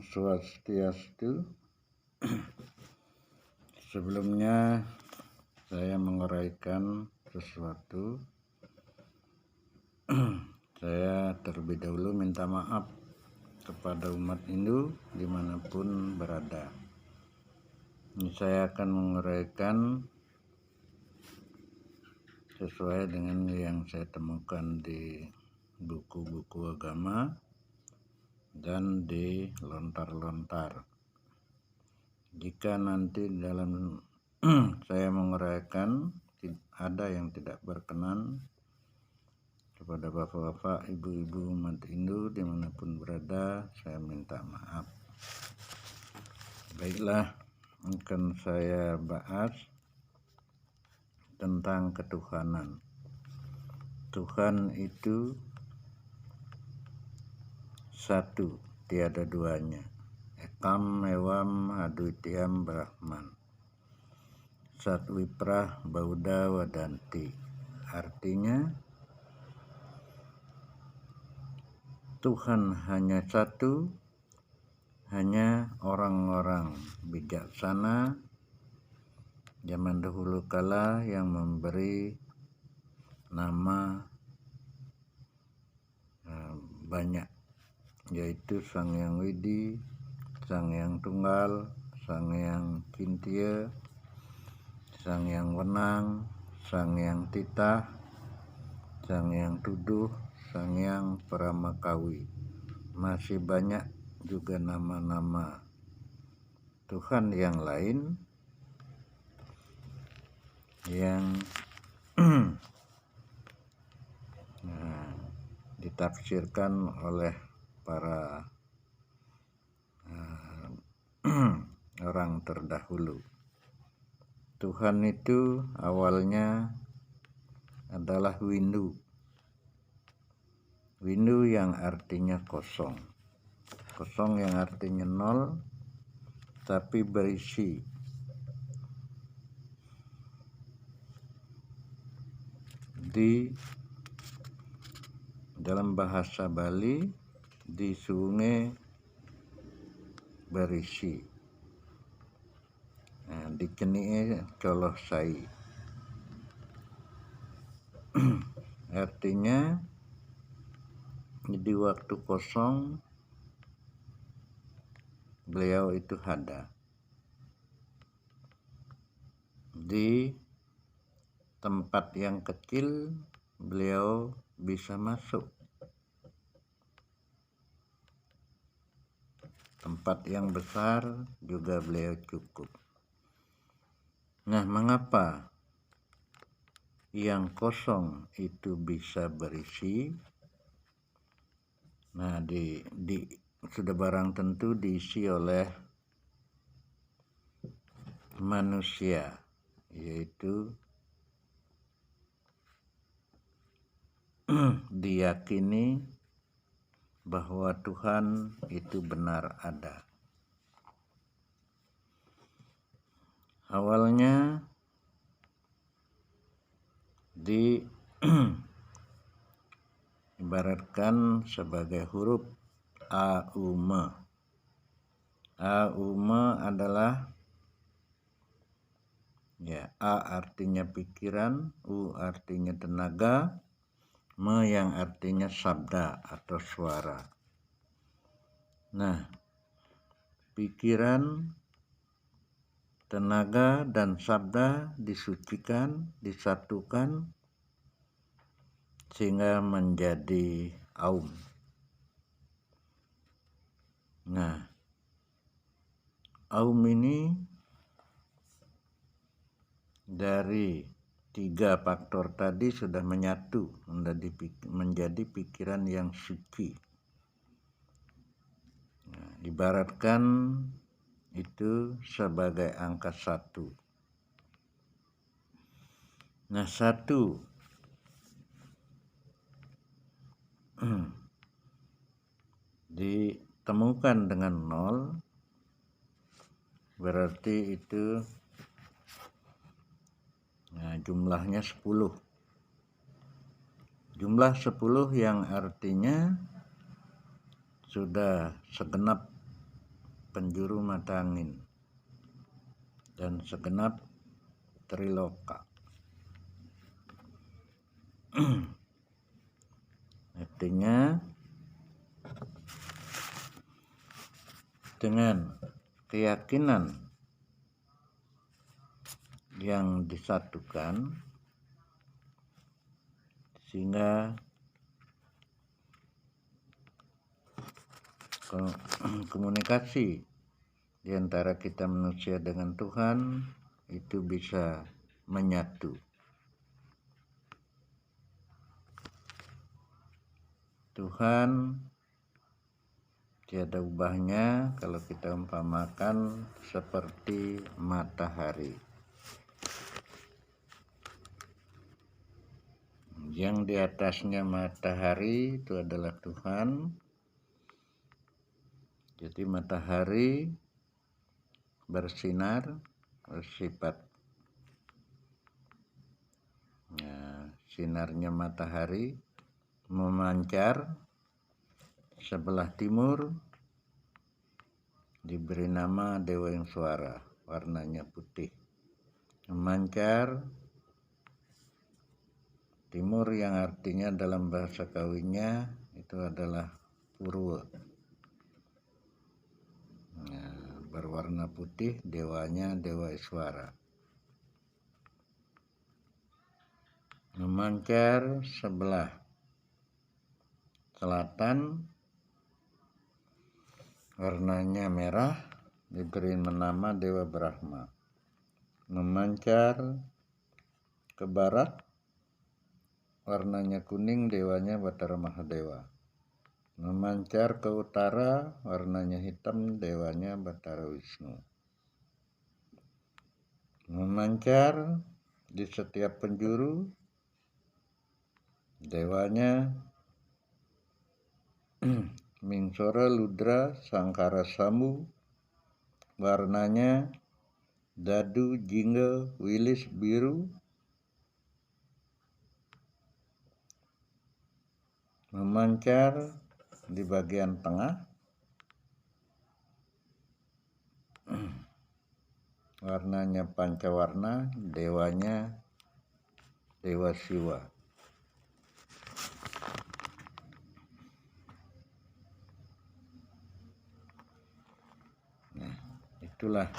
Swastiastu. Sebelumnya saya menguraikan sesuatu. Saya terlebih dahulu minta maaf kepada umat Hindu dimanapun berada. Ini saya akan menguraikan sesuai dengan yang saya temukan di buku-buku agama dan di lontar-lontar. Jika nanti dalam saya menguraikan ada yang tidak berkenan kepada bapak-bapak, ibu-ibu umat Hindu dimanapun berada, saya minta maaf. Baiklah, akan saya bahas tentang ketuhanan. Tuhan itu satu, tiada duanya. Ekam ewam adwitiyam Brahman. Satwiprah Bauda Wadanti. Artinya Tuhan hanya satu, hanya orang-orang bijaksana zaman dahulu kala yang memberi nama banyak, yaitu Sang Hyang Widi, Sang Hyang Tunggal, Sang Hyang Kintia, Sang Hyang Wenang, Sang Hyang Titah, Sang Hyang Tuduh, Sang Hyang Paramakawi. Masih banyak juga nama-nama Tuhan yang lain yang ditafsirkan oleh para orang terdahulu. Tuhan itu awalnya adalah Windu. Windu yang artinya kosong. Kosong yang artinya nol, tapi berisi. Di dalam bahasa Bali, di sungai berisi. Dikenii coloh sai. Artinya di waktu kosong beliau itu ada. Di tempat yang kecil beliau bisa masuk. Tempat yang besar juga beliau cukup. Nah, mengapa yang kosong itu bisa berisi? Nah, sudah barang tentu diisi oleh manusia, yaitu diyakini bahwa Tuhan itu benar ada. Awalnya ibaratkan sebagai huruf aume. Aume adalah A artinya pikiran, U artinya tenaga, Me yang artinya sabda atau suara. Nah, pikiran, tenaga, dan sabda disucikan, disatukan sehingga menjadi Aum. Nah, Aum ini dari 3 faktor tadi sudah menyatu menjadi pikiran yang suci. Nah, ibaratkan itu sebagai angka 1. Nah, 1 ditemukan dengan 0, berarti itu jumlahnya 10. Jumlah 10 yang artinya sudah segenap penjuru mata angin, dan segenap triloka. Artinya dengan keyakinan yang disatukan, sehingga komunikasi di antara kita manusia dengan Tuhan itu bisa menyatu. Tuhan tiada ubahnya kalau kita umpamakan seperti matahari. Yang di atasnya matahari itu adalah Tuhan. Jadi matahari bersinar, bersifat sinarnya matahari memancar sebelah timur, diberi nama Dewa yang Suara, warnanya putih. Memancar timur yang artinya dalam bahasa kawinnya itu adalah Purwa. Berwarna putih, dewanya Dewa Iswara. Memancar sebelah selatan, warnanya merah, diberi nama Dewa Brahma. Memancar ke barat, warnanya kuning, dewanya Batara Mahadewa. Memancar ke utara, warnanya hitam, dewanya Batara Wisnu. Memancar di setiap penjuru, dewanya Mingsora, Ludra, Sangkara, Sambu, warnanya dadu, jingga, wilis, biru. Memancar di bagian tengah, warnanya pancawarna, dewanya Dewa Siwa. Nah, itulah.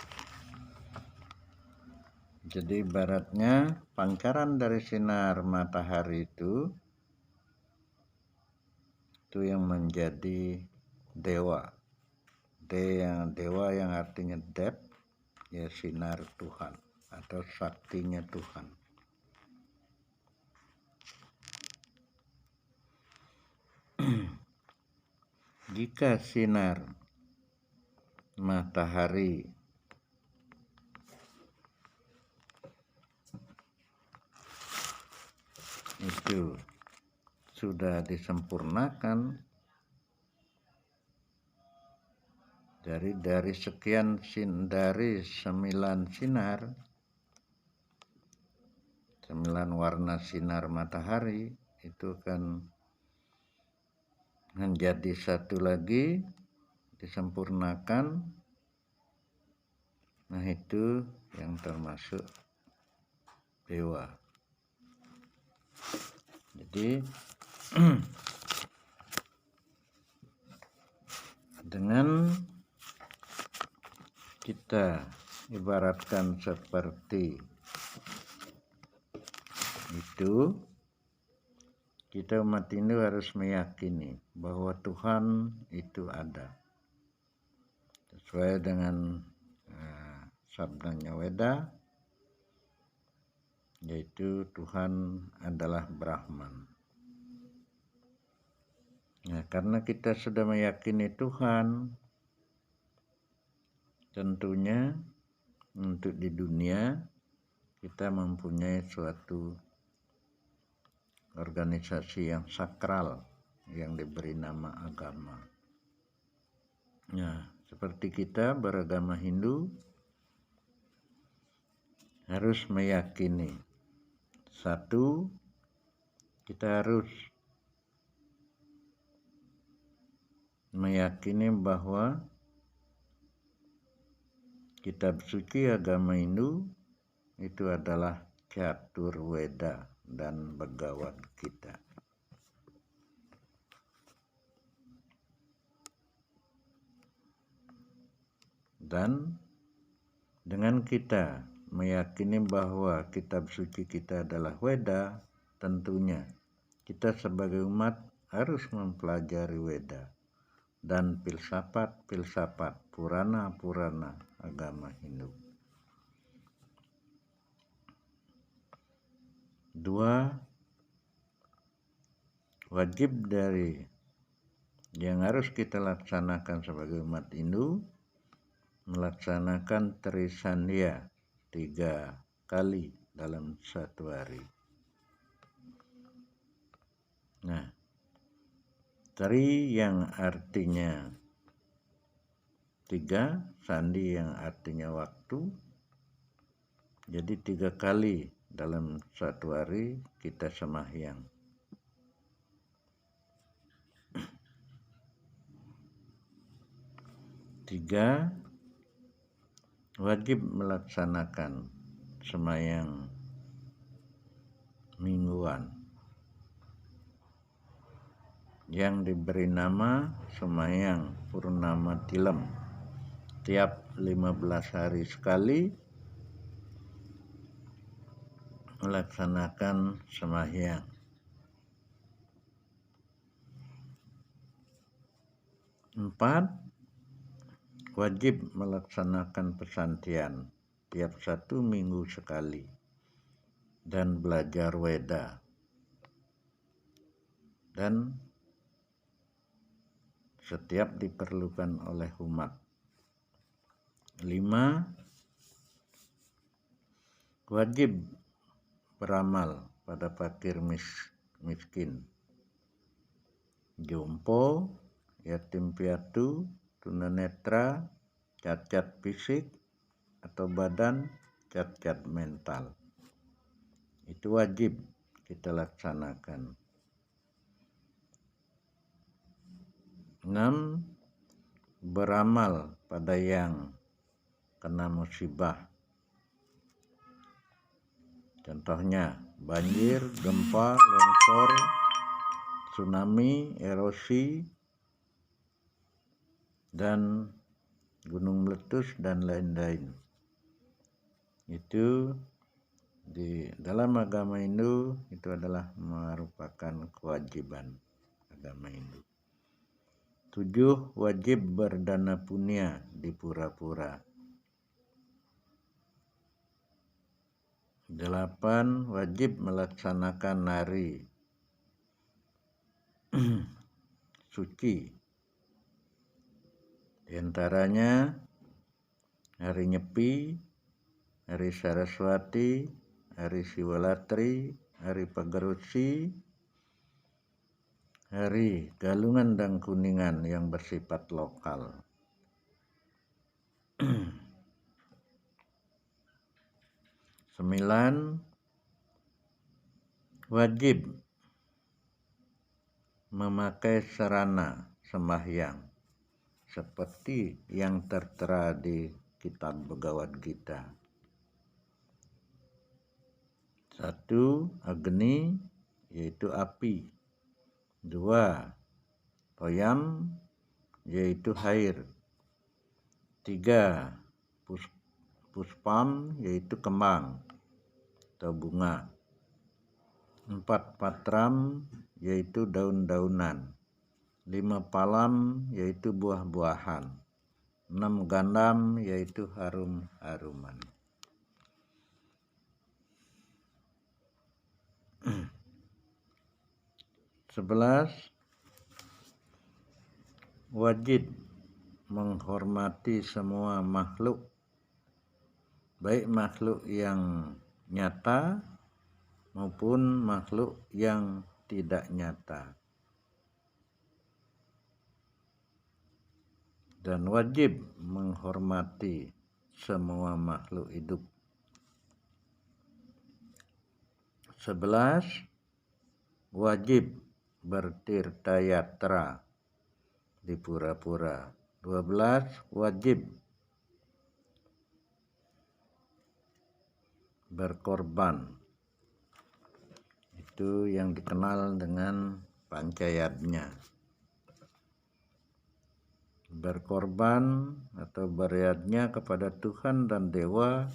Jadi ibaratnya pancaran dari sinar matahari itu yang menjadi dewa. Dewa yang artinya depth, ya sinar Tuhan atau saktinya Tuhan. Jika sinar matahari itu sudah disempurnakan dari sekian dari 9 sinar, 9 warna sinar matahari itu kan menjadi satu lagi, disempurnakan. Nah, itu yang termasuk dewa. Jadi dengan kita ibaratkan seperti itu, kita umat Hindu harus meyakini bahwa Tuhan itu ada. Sesuai dengan sabdanya Weda, yaitu Tuhan adalah Brahman. Nah, karena kita sudah meyakini Tuhan, tentunya untuk di dunia kita mempunyai suatu organisasi yang sakral yang diberi nama agama. Nah, seperti kita beragama Hindu harus meyakini satu, kita harus meyakini bahwa kitab suci agama Hindu itu adalah Caturveda dan Bhagavad Gita. Dan dengan kita meyakini bahwa kitab suci kita adalah Weda, tentunya kita sebagai umat harus mempelajari Weda dan filsafat, Purana agama Hindu. 2. Wajib dari yang harus kita laksanakan sebagai umat Hindu, melaksanakan Trisandhya 3 kali dalam satu hari. Nah, Tri yang artinya 3, sandi yang artinya waktu. Jadi 3 kali dalam satu hari kita sembahyang. Tiga, wajib melaksanakan sembahyang mingguan yang diberi nama sembahyang Purnama Tilem. Tiap 15 hari sekali melaksanakan sembahyang. 4, wajib melaksanakan pesantian tiap 1 minggu sekali dan belajar Weda. Dan setiap diperlukan oleh umat. 5, wajib beramal pada fakir miskin, jompo, yatim piatu, tunanetra, cacat fisik atau badan, cacat mental. Itu wajib kita laksanakan. 6, beramal pada yang kena musibah. Contohnya banjir, gempa, longsor, tsunami, erosi, dan gunung meletus dan lain-lain. Itu di dalam agama Hindu itu adalah merupakan kewajiban agama Hindu. 7, wajib berdana punya di pura-pura. 8, wajib melaksanakan hari suci. Di antaranya hari Nyepi, hari Saraswati, hari Siwalatri, hari Pagarutsi, hari Galungan dan Kuningan yang bersifat lokal. 9, wajib memakai sarana sembahyang seperti yang tertera di kitab Bhagavad Gita. 1, Agni, yaitu api. 2, Toyam, yaitu air. 3, Puspam, yaitu kembang atau bunga. 4, Patram, yaitu daun-daunan. 5, Palam, yaitu buah-buahan. 6, Gandam, yaitu harum-haruman. 11, wajib menghormati semua makhluk, baik makhluk yang nyata maupun makhluk yang tidak nyata. Dan wajib menghormati semua makhluk hidup. 11, wajib bertirta yatra di pura-pura. 12, wajib berkorban. Itu yang dikenal dengan pancayatnya. Berkorban atau beryadnya kepada Tuhan dan dewa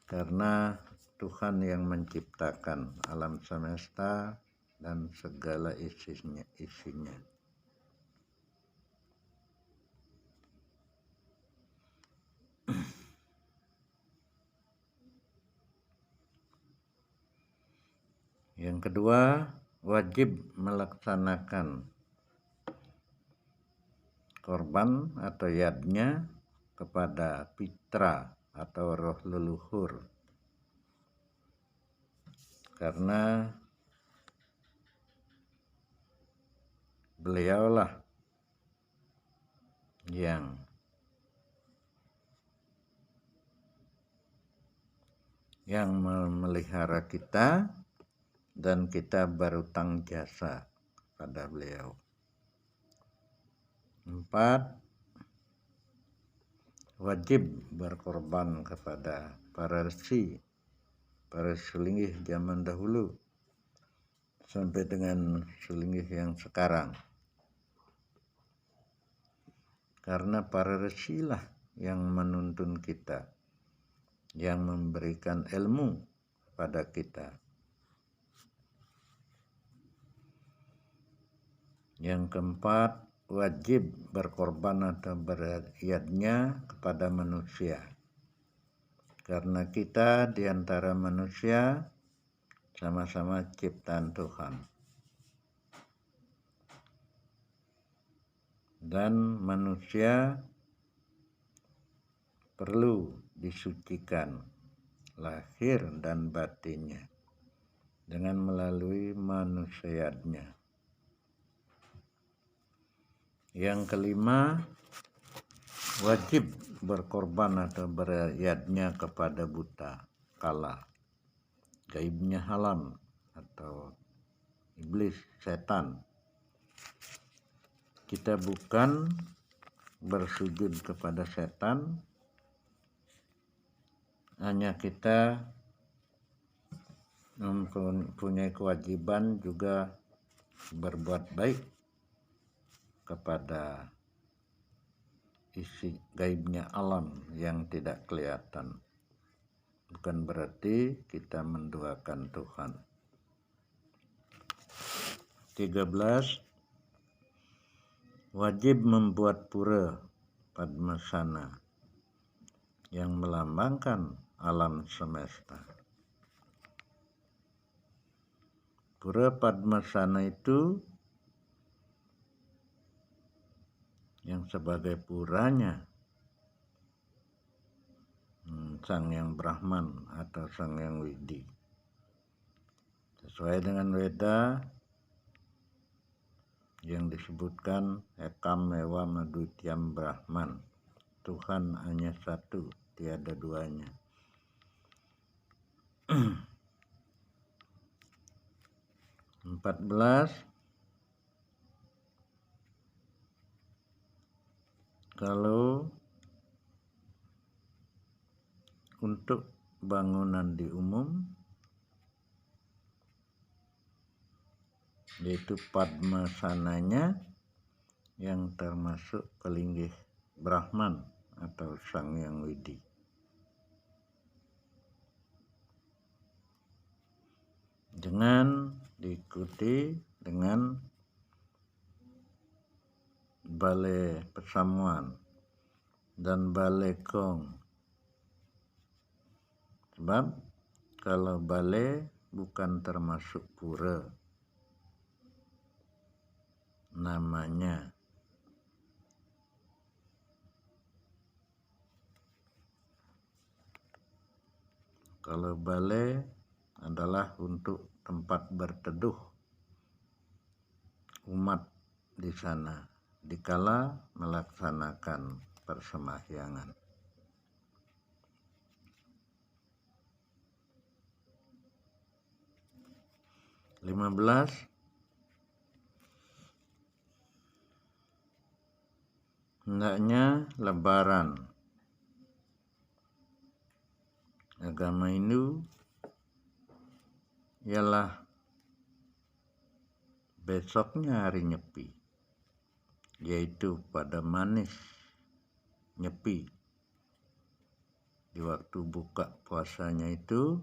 karena Tuhan yang menciptakan alam semesta dan segala isinya. Yang kedua, wajib melaksanakan korban atau yadnya kepada pitra atau roh leluhur, karena beliaulah yang memelihara kita dan kita berutang jasa pada beliau. 4. Wajib berkorban kepada para resi, para selinggih zaman dahulu sampai dengan selinggih yang sekarang. Karena para resilah yang menuntun kita, yang memberikan ilmu pada kita. Yang keempat, wajib berkorban atau beryadnya kepada manusia. Karena kita di antara manusia sama-sama ciptaan Tuhan. Dan manusia perlu disucikan lahir dan batinnya dengan melalui manusianya. Yang kelima, wajib berkorban atau beryadnya kepada buta kala, gaibnya halam atau iblis, setan. Kita bukan bersujud kepada setan, hanya kita mempunyai kewajiban juga berbuat baik kepada isi gaibnya alam yang tidak kelihatan. Bukan berarti kita menduakan Tuhan. 13. Wajib membuat pura Padmasana yang melambangkan alam semesta. Pura Padmasana itu yang sebagai puranya Sang Yang Brahman atau Sang Yang Widi. Sesuai dengan Weda yang disebutkan Ekam Mewa Madhutiam Brahman, Tuhan hanya satu, tiada duanya. 14. Kalau untuk bangunan di umum, yaitu Padmasananya yang termasuk pelinggih Brahman atau Sang Yang Widi. Dengan diikuti dengan balai pesamuan dan balai gong. Sebab kalau balai bukan termasuk pura namanya. Kalau balai adalah untuk tempat berteduh umat di sana dikala melaksanakan persembahyaan. 15. Hendaknya lebaran agama Hindu ialah besoknya hari Nyepi, yaitu pada Manis Nyepi. Di waktu buka puasanya itu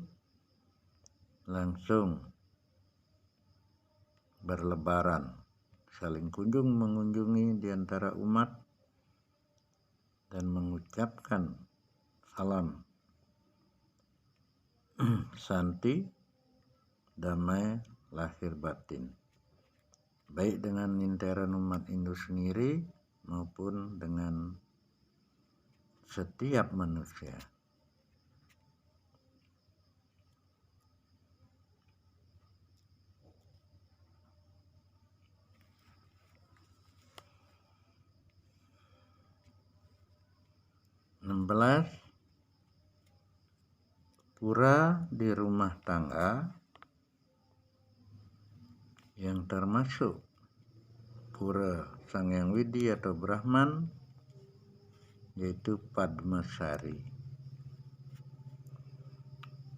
langsung berlebaran, saling kunjung mengunjungi di antara umat dan mengucapkan salam santi, damai lahir batin, baik dengan intern umat Hindu sendiri maupun dengan setiap manusia. Pura di rumah tangga yang termasuk pura Sang Hyang Widi atau Brahman, yaitu Padmasari.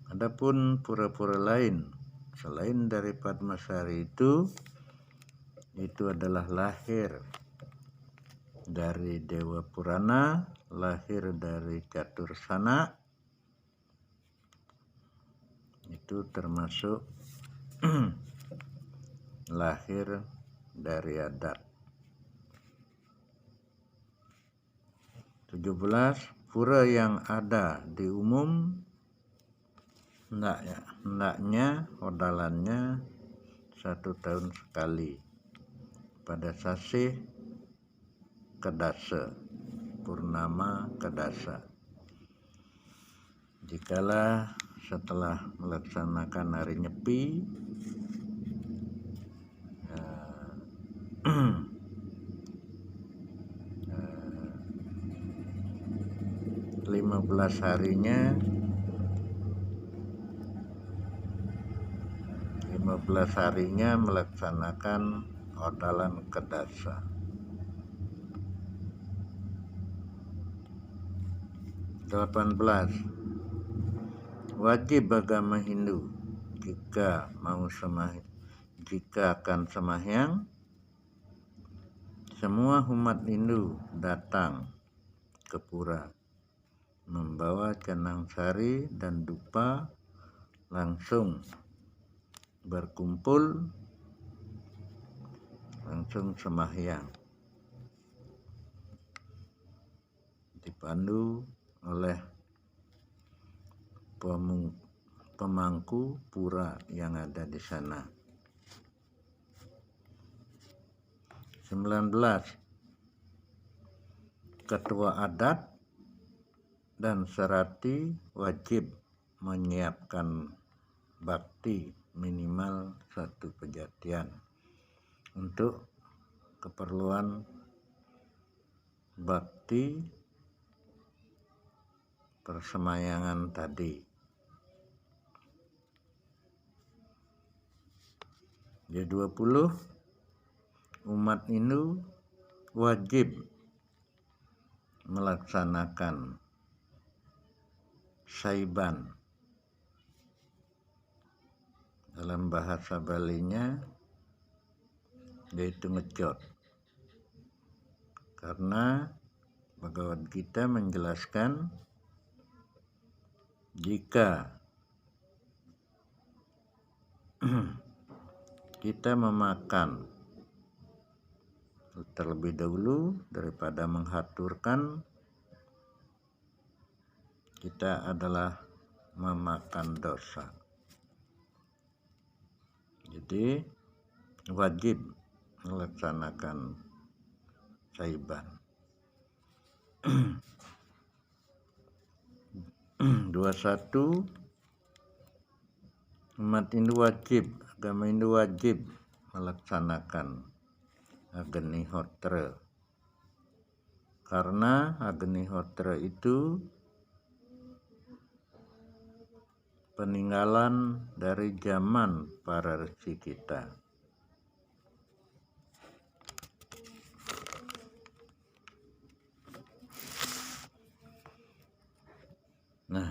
Adapun pura-pura lain selain dari Padmasari itu adalah lahir dari Dewa Purana, lahir dari Catursana, itu termasuk lahir dari adat. 17 pura yang ada di umum hendaknya odalannya 1 tahun sekali pada sasih Kedasa, Purnama Kedasa. Jikalau setelah melaksanakan hari Nyepi 15 harinya melaksanakan odalan Kedasa. 18 wajib agama Hindu jika akan sembahyang, semua umat Hindu datang ke pura membawa canang sari dan dupa, langsung berkumpul, langsung sembahyang, dipandu oleh pemangku pura yang ada di sana. 19 ketua adat dan serati wajib menyiapkan bakti minimal 1 pejatian untuk keperluan bakti persemayangan tadi. G20 umat Hindu wajib melaksanakan Saiban, dalam bahasa Balinya yaitu ngejot, karena Bhagavad Gita menjelaskan jika kita memakan terlebih dahulu daripada menghaturkan, kita adalah memakan dosa. Jadi wajib melaksanakan Saiban. 21 umat Hindu wajib, agama Hindu wajib melaksanakan Agnihotra, karena Agnihotra itu peninggalan dari zaman para resi kita. Nah,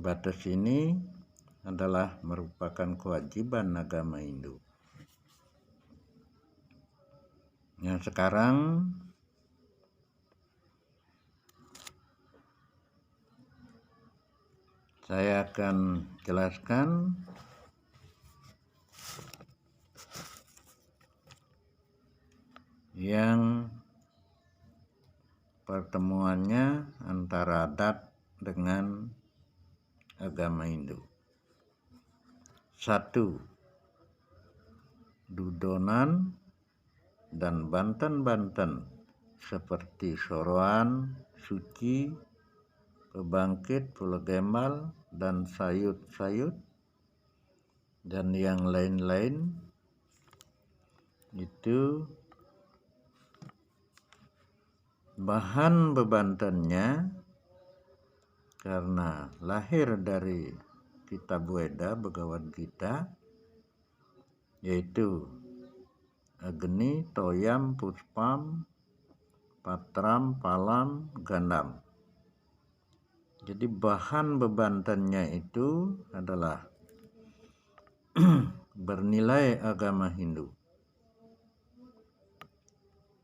batas ini adalah merupakan kewajiban agama Hindu. Yang sekarang saya akan jelaskan yang pertemuannya antara adat dengan agama Hindu. 1. Dudonan dan banten-banten seperti Soroan, Suci, Pebangkit, Pulau Gembal, dan sayut-sayut, dan yang lain-lain itu bahan bebantennya karena lahir dari kitab Weda Bhagavad Gita, yaitu Agni, Toyam, Puspam, Patram, Palam, Gandam. Jadi bahan bebantennya itu adalah bernilai agama Hindu.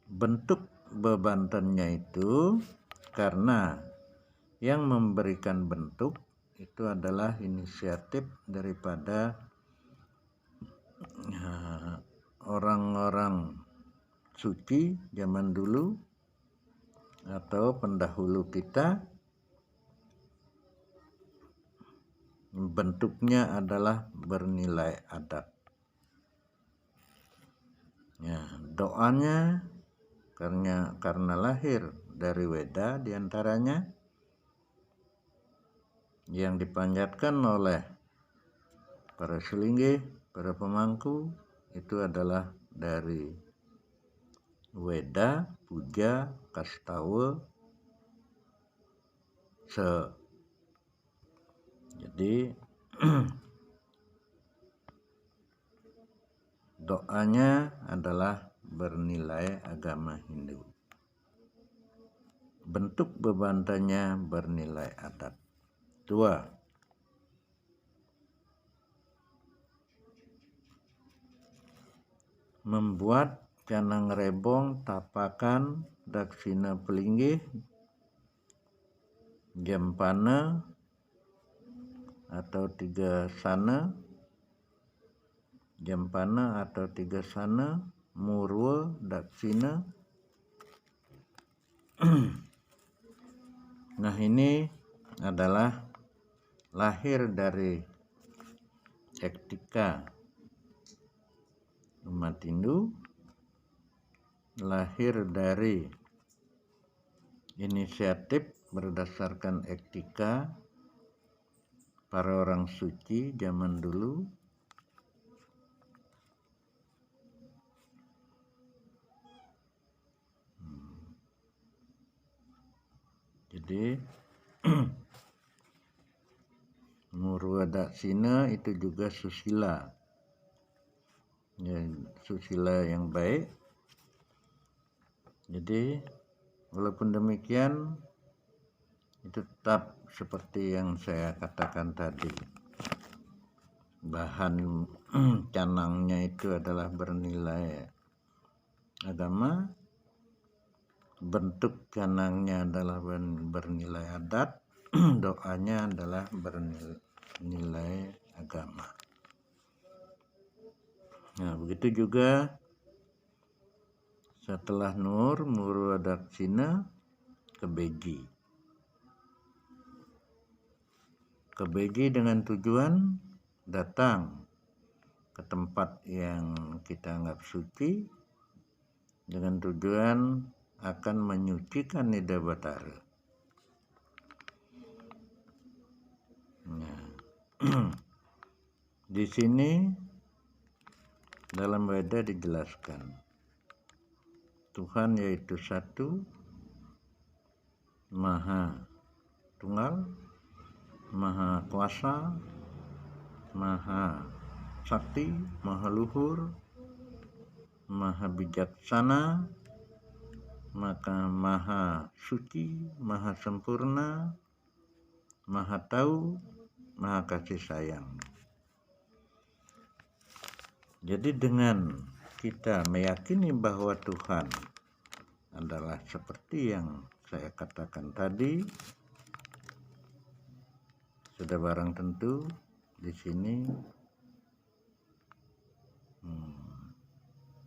Bentuk bebantennya itu karena yang memberikan bentuk itu adalah inisiatif daripada orang-orang suci zaman dulu atau pendahulu kita. Bentuknya adalah bernilai adat. Ya, doanya karena lahir dari Weda diantaranya yang dipanjatkan oleh para selinggih, para pemangku itu adalah dari Weda, Puja, Kastawa, Se. Jadi doanya adalah bernilai agama Hindu. Bentuk bebantannya bernilai adat. 2. Membuat canang rebong, tapakan, daksina pelinggih, jampana atau 3 sana, jampana atau 3 sana, murwa, daksina. Nah, ini adalah lahir dari etika umat Hindu, lahir dari inisiatif berdasarkan etika para orang suci zaman dulu. Jadi Murwa Daksina itu juga susila, ya, susila yang baik. Jadi walaupun demikian itu tetap seperti yang saya katakan tadi, bahan canangnya itu adalah bernilai agama, bentuk canangnya adalah bernilai adat, doanya adalah bernilai agama. Nah, begitu juga setelah Nur, Murwa Daksina, Kebegi. Kebegi dengan tujuan datang ke tempat yang kita anggap suci dengan tujuan akan menyucikan Nida Batara. Nah, di sini dalam Weda dijelaskan Tuhan yaitu satu, Maha Tunggal, Maha Kuasa, Maha Sakti, Maha Luhur, Maha Bijaksana, maka Maha Suci, Maha Sempurna, Maha Tahu, maha kasih sayang. Jadi dengan kita meyakini bahwa Tuhan adalah seperti yang saya katakan tadi, sudah barang tentu di sini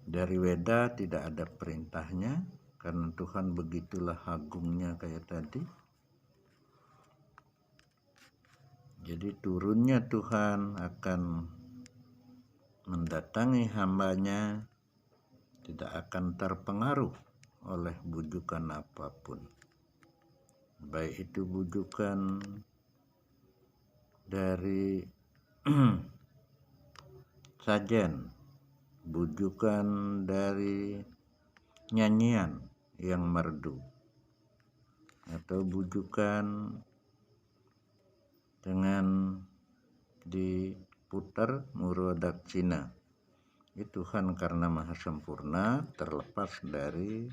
dari Weda tidak ada perintahnya, karena Tuhan begitulah agungnya kayak tadi. Jadi turunnya Tuhan akan mendatangi hambanya, tidak akan terpengaruh oleh bujukan apapun, baik itu bujukan dari sajen, bujukan dari nyanyian yang merdu, atau bujukan dengan diputar Murudaksina. Tuhan karena maha sempurna terlepas dari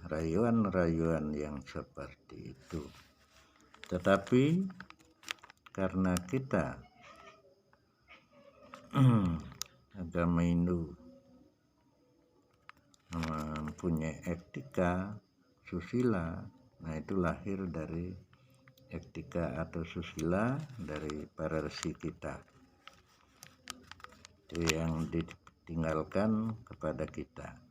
rayuan-rayuan yang seperti itu. Tetapi karena kita agama Hindu mempunyai etika susila, nah itu lahir dari etika atau susila dari para resi kita, itu yang ditinggalkan kepada kita.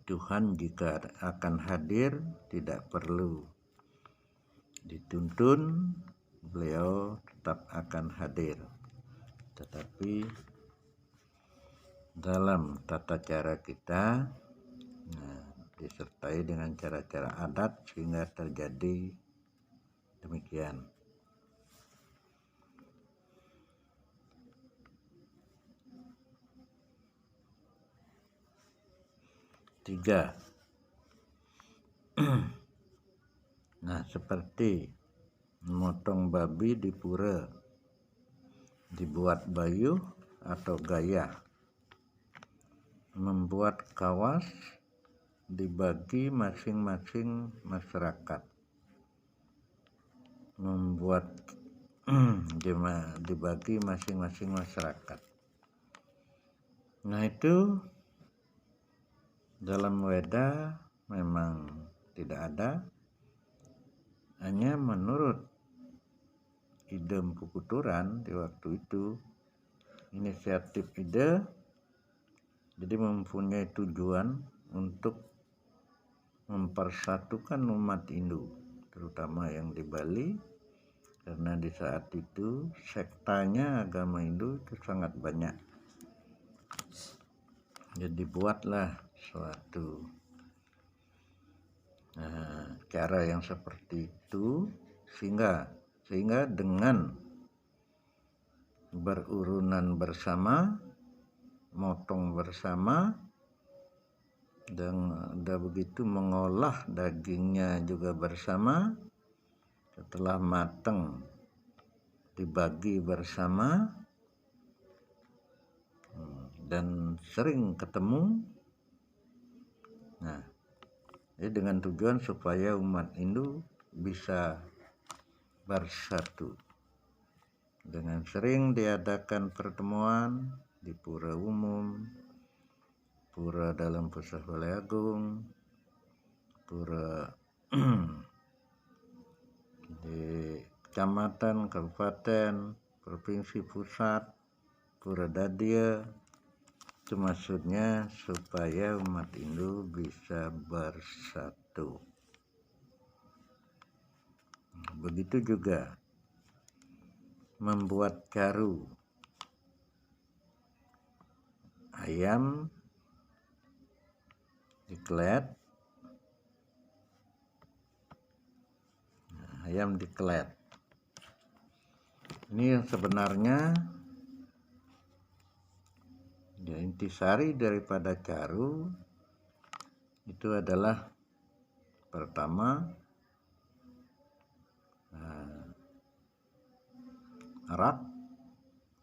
Tuhan jika akan hadir tidak perlu dituntun, beliau tetap akan hadir, tetapi dalam tata cara kita disertai dengan cara-cara adat sehingga terjadi demikian. Tiga. Nah, seperti memotong babi di pura, dibuat bayu atau gaya, membuat kawas dibagi masing-masing masyarakat, membuat dibagi masing-masing masyarakat. Nah, itu dalam Weda memang tidak ada, hanya menurut ide Mpu Kuturan di waktu itu, inisiatif ide jadi mempunyai tujuan untuk mempersatukan umat Hindu, terutama yang di Bali, karena di saat itu sektanya agama Hindu itu sangat banyak. Jadi buatlah suatu cara yang seperti itu sehingga dengan berurunan bersama, motong bersama, dan begitu mengolah dagingnya juga bersama, setelah matang dibagi bersama, dan sering ketemu. Nah, jadi dengan tujuan supaya umat Hindu bisa bersatu. Dengan sering diadakan pertemuan di pura umum, pura dalam Pusat Balai Agung, pura di kecamatan, kabupaten, provinsi pusat, pura Dadia. Itu maksudnya supaya umat Hindu bisa bersatu. Begitu juga membuat caru, ayam dikelet, ini yang sebenarnya ya, intisari daripada caru itu adalah pertama arak,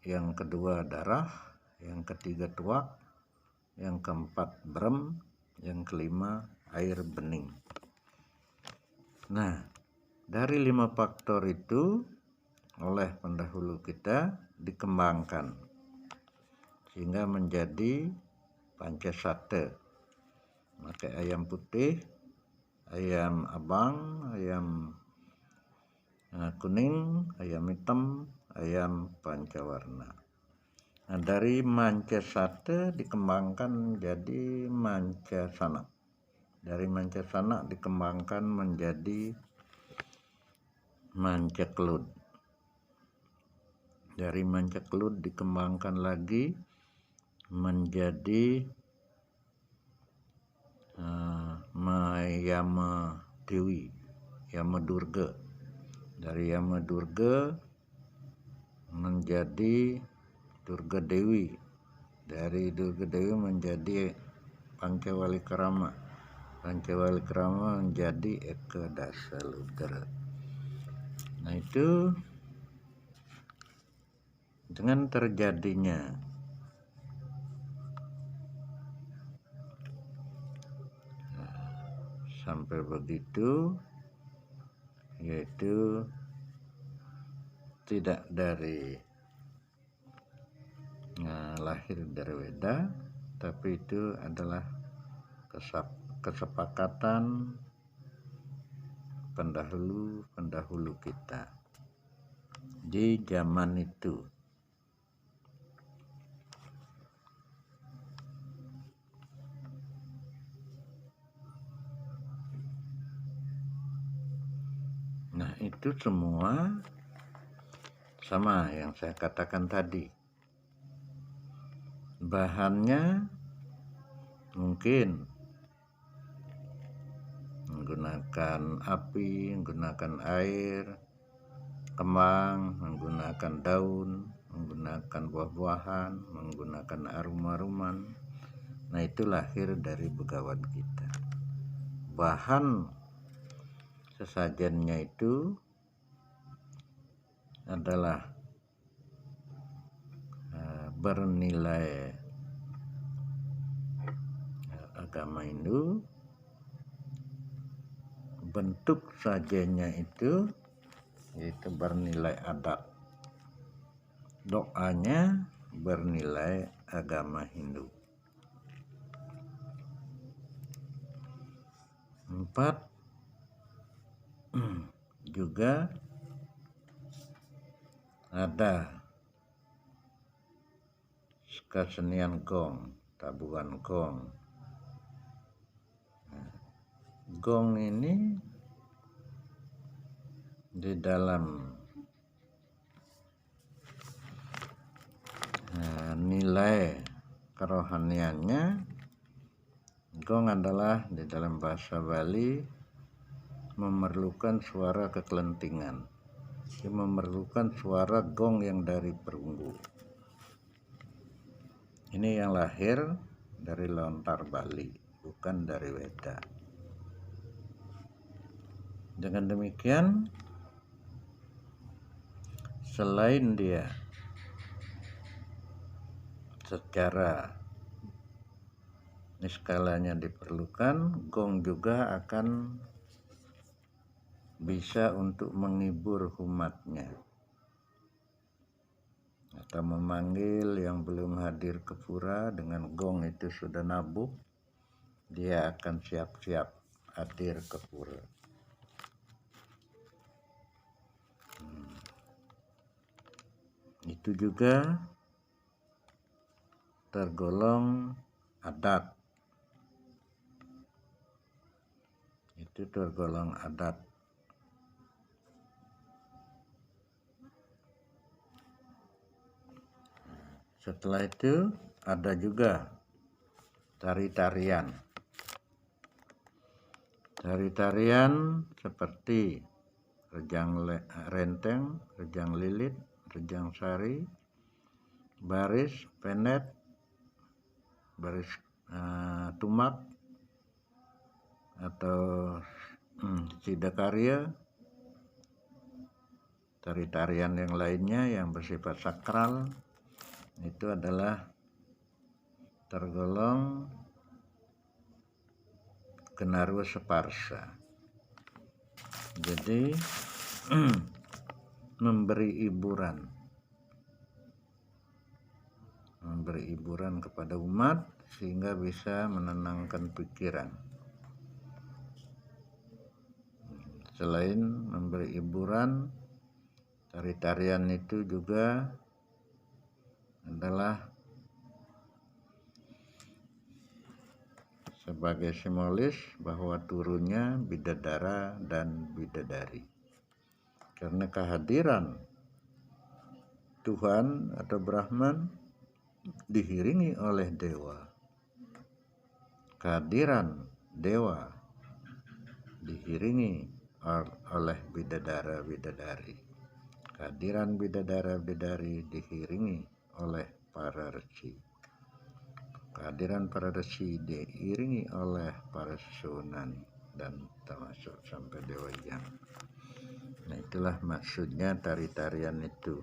yang kedua darah, yang ketiga tuak, yang keempat brem, yang kelima air bening. Nah, dari 5 faktor itu oleh pendahulu kita dikembangkan sehingga menjadi Pancasate. Pakai ayam putih, ayam abang, ayam kuning, ayam hitam, ayam pancawarna. Nah, dari Mancasate dikembangkan menjadi Mancasana. Dari Mancasana dikembangkan menjadi Mancakelut. Dari Mancakelut dikembangkan lagi menjadi Yama Dewi, Yama Durga. Dari Yama Durga menjadi Durga Dewi. Dari Durga Dewi menjadi Pancawali Krama. Pancawali Krama menjadi Eka Dasa Ludra. Nah, itu dengan terjadinya sampai begitu, yaitu tidak dari lahir dari Weda, tapi itu adalah kesepakatan pendahulu kita di zaman itu. Nah, itu semua sama yang saya katakan tadi. Bahannya mungkin menggunakan api, menggunakan air, kembang, menggunakan daun, menggunakan buah-buahan, menggunakan arum-aruman. Nah, itu lahir dari begawan kita. Bahan sesajennya itu adalah bernilai agama Hindu. Bentuk sajennya itu yaitu bernilai adat. Doanya bernilai agama Hindu. 4 juga ada kesenian gong, tabuhan gong. Gong ini di dalam nilai kerohaniannya, gong adalah di dalam bahasa Bali memerlukan suara kekelentingan. Dia memerlukan suara gong yang dari perunggu. Ini yang lahir dari lontar Bali, bukan dari Weda. Dengan demikian, selain dia secara niskalanya diperlukan, gong juga akan bisa untuk menghibur umatnya atau memanggil yang belum hadir ke pura. Dengan gong itu sudah nabuh, dia akan siap-siap hadir ke pura. Itu juga tergolong adat. Itu tergolong adat. Setelah itu ada juga tari-tarian. Tari-tarian seperti rejang renteng, rejang lilit, rejang sari, baris penet, baris tumak atau sidakarya, tari-tarian yang lainnya yang bersifat sakral, itu adalah tergolong Genarwa Separsa. Jadi memberi hiburan kepada umat sehingga bisa menenangkan pikiran. Selain memberi hiburan, tari-tarian itu juga adalah sebagai simbolis bahwa turunnya bidadara dan bidadari. Karena kehadiran Tuhan atau Brahman diiringi oleh dewa. Kehadiran dewa diiringi oleh bidadara-bidadari. Kehadiran bidadara-bidadari diiringi oleh para resi. Kehadiran para resi diiringi oleh para sunan dan termasuk sampai Dewa Hyang. Nah, itulah maksudnya tari-tarian itu.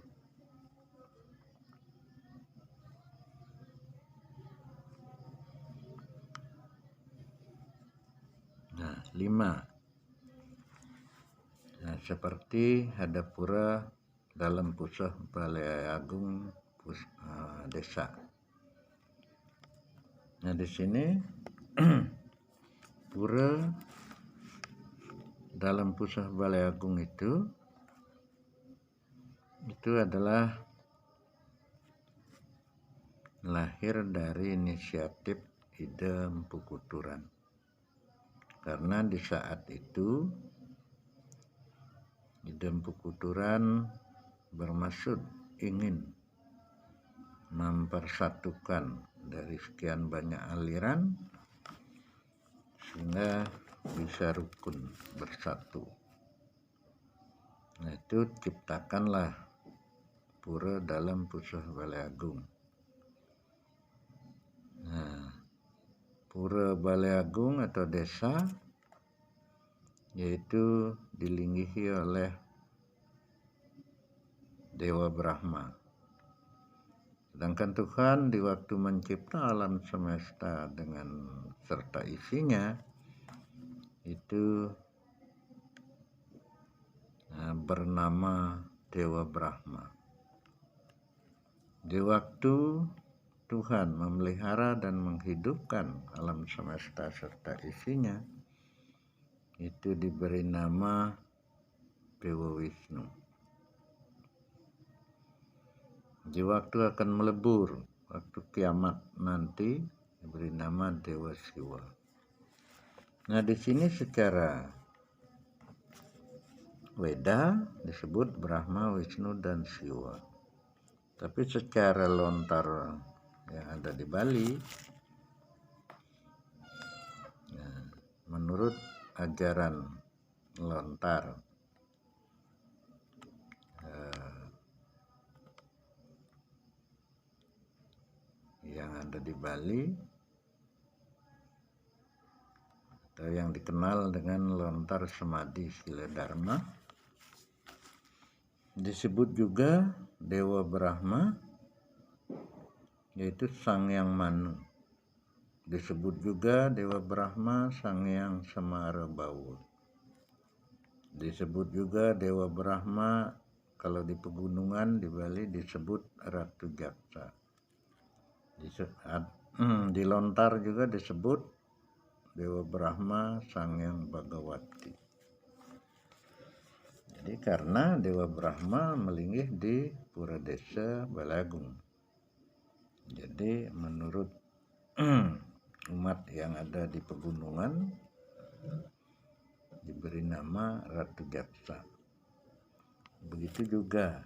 Nah, 5. Nah, seperti Hadapura dalam Pusah Balai Agung desa. Nah, di sini pura dalam Pusah Balai Agung itu adalah lahir dari inisiatif ide Mpu Kuturan. Karena di saat itu ide Mpu Kuturan bermaksud ingin mempersatukan dari sekian banyak aliran sehingga bisa rukun bersatu. Nah, itu ciptakanlah pura dalam Pusah Balai Agung. Nah, pura Balai Agung atau desa yaitu dilinggihi oleh Dewa Brahma. Sedangkan Tuhan di waktu mencipta alam semesta dengan serta isinya itu bernama Dewa Brahma. Di waktu Tuhan memelihara dan menghidupkan alam semesta serta isinya itu diberi nama Dewa Wisnu. Di waktu akan melebur, waktu kiamat nanti diberi nama Dewa Siwa. Nah, di sini secara Weda disebut Brahma, Wisnu, dan Siwa. Tapi secara lontar yang ada di Bali, menurut ajaran lontar yang ada di Bali atau yang dikenal dengan lontar Semadi Sila Dharma, disebut juga Dewa Brahma yaitu Sang Hyang Manu. Disebut juga Dewa Brahma Sang Hyang Semarabawa. Disebut juga Dewa Brahma kalau di pegunungan di Bali disebut Ratu Jaksa. Di lontar juga disebut Dewa Brahma Sang Hyang Bhagawati. Jadi karena Dewa Brahma melinggih di Pura Desa Balai Agung. Jadi menurut umat yang ada di pegunungan diberi nama Ratu Jaksa. Begitu juga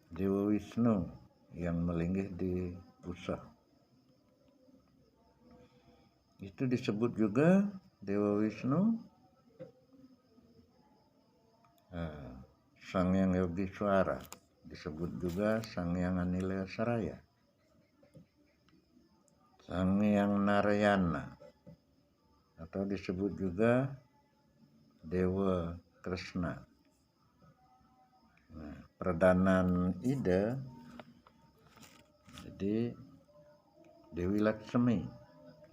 Dewa Wisnu yang melinggih di Pusah. Itu disebut juga Dewa Wisnu Sang Hyang Yogiswara. Disebut juga Sang Hyang Anila Saraya, Sang Hyang Narayana, atau disebut juga Dewa Kresna. Nah, peradanan ide jadi Dewi Laksmi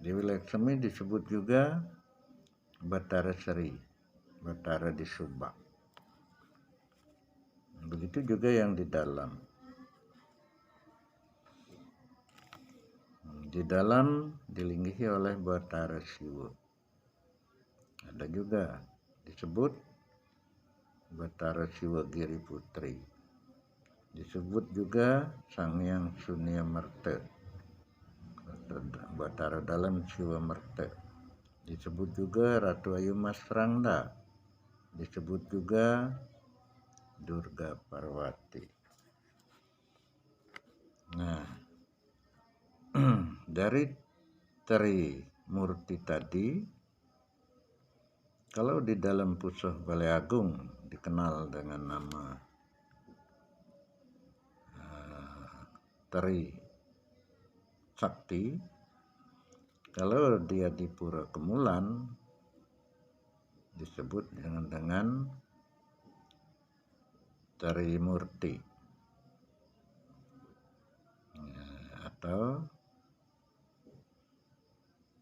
Dewi Laksmi disebut juga Batara Sri, Batara di Subak. Begitu juga yang di dalam. Di dalam dilinggihi oleh Batara Siwa. Ada juga disebut Batara Siwa Giri Putri. Disebut juga Sang Hyang Surya Merta, Batara dalam Siwa Merta. Disebut juga Ratu Ayu Mas Rangda. Disebut juga Durga Parwati. Nah, dari Tri Murti tadi, kalau di dalam Pusuh Balai Agung dikenal dengan nama Tri Sakti, kalau dia di Pura Kemulan disebut dengan Tri Murti, atau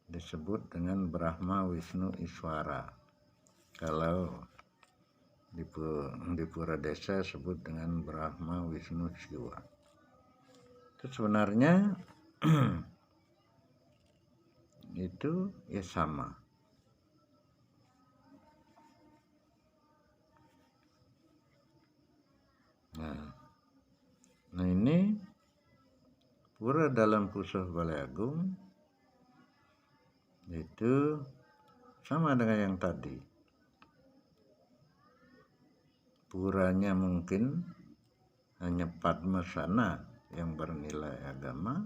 disebut dengan Brahma Wisnu Iswara. Kalau di Pura Desa sebut dengan Brahma Wisnu Siwa. Itu sebenarnya itu ya sama. Nah ini pura dalam Pusuh Balai Agung itu sama dengan yang tadi. Puranya mungkin hanya Padmasana yang bernilai agama.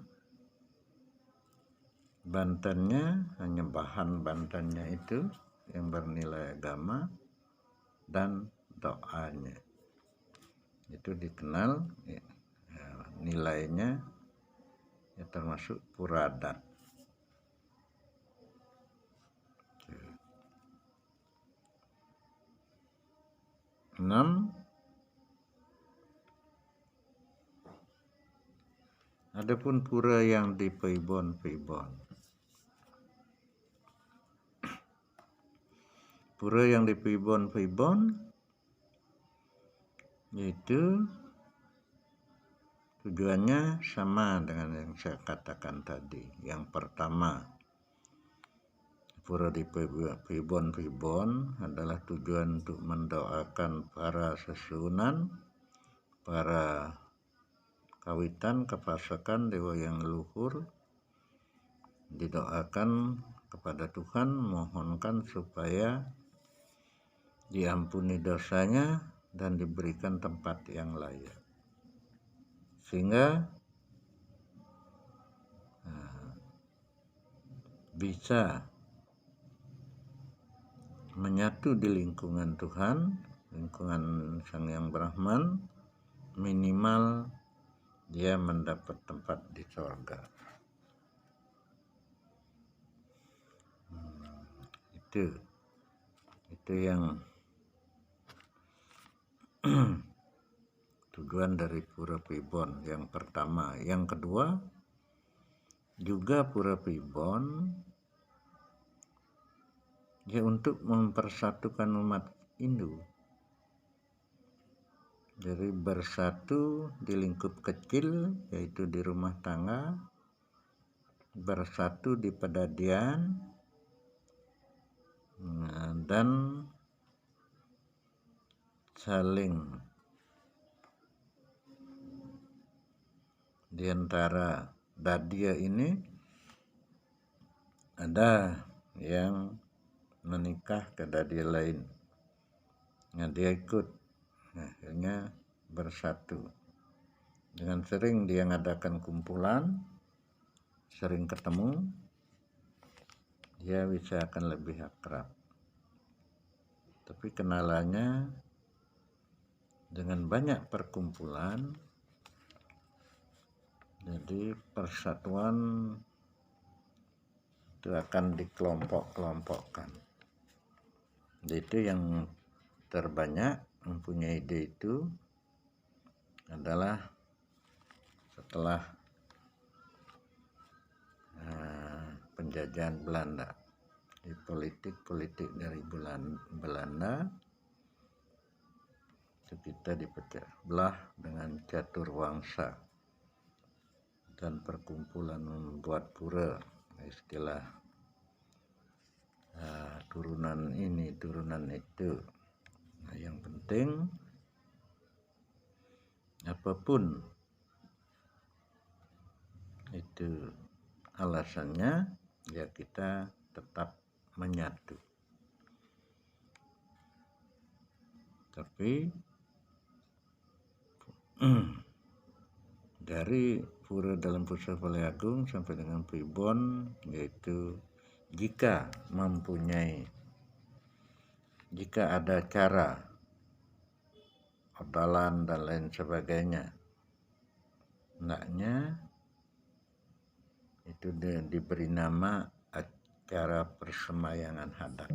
Bantannya hanya bahan bantannya itu yang bernilai agama, dan doanya itu dikenal ya, nilainya ya termasuk puradat. Enam, adapun pura yang di Peibon. Pura yang di Peibon itu tujuannya sama dengan yang saya katakan tadi. Yang pertama, pura di Peibon adalah tujuan untuk mendoakan para sesunan, para kawitan, kepasakan, dewa yang leluhur, didoakan kepada Tuhan, mohonkan supaya diampuni dosanya dan diberikan tempat yang layak, sehingga bisa menyatu di lingkungan Tuhan, lingkungan Sang Hyang Brahman, minimal dia mendapat tempat di surga. Itu yang tujuan dari Pura Peibon yang pertama. Yang kedua, juga Pura Peibon ya untuk mempersatukan umat Hindu. Jadi bersatu di lingkup kecil, yaitu di rumah tangga, bersatu di pedadian, dan saling di antara dadia ini ada yang menikah ke dadia lain. Nah, dia ikut, akhirnya bersatu. Dengan sering dia ngadakan kumpulan, sering ketemu, dia bisa akan lebih akrab. Tapi kenalannya dengan banyak perkumpulan, jadi persatuan itu akan dikelompok-kelompokkan. Itu yang terbanyak mempunyai ide itu adalah setelah penjajahan Belanda. Di politik dari Belanda itu kita dipecah belah dengan catur wangsa dan perkumpulan membuat pura, istilah turunan ini turunan itu. Nah, yang penting apapun itu alasannya, ya kita tetap menyatu. Tapi dari pura dalam Pusat Balai Agung sampai dengan Pribon, yaitu jika ada cara odalan dan lain sebagainya, hendaknya itu diberi nama acara persemayangan adat.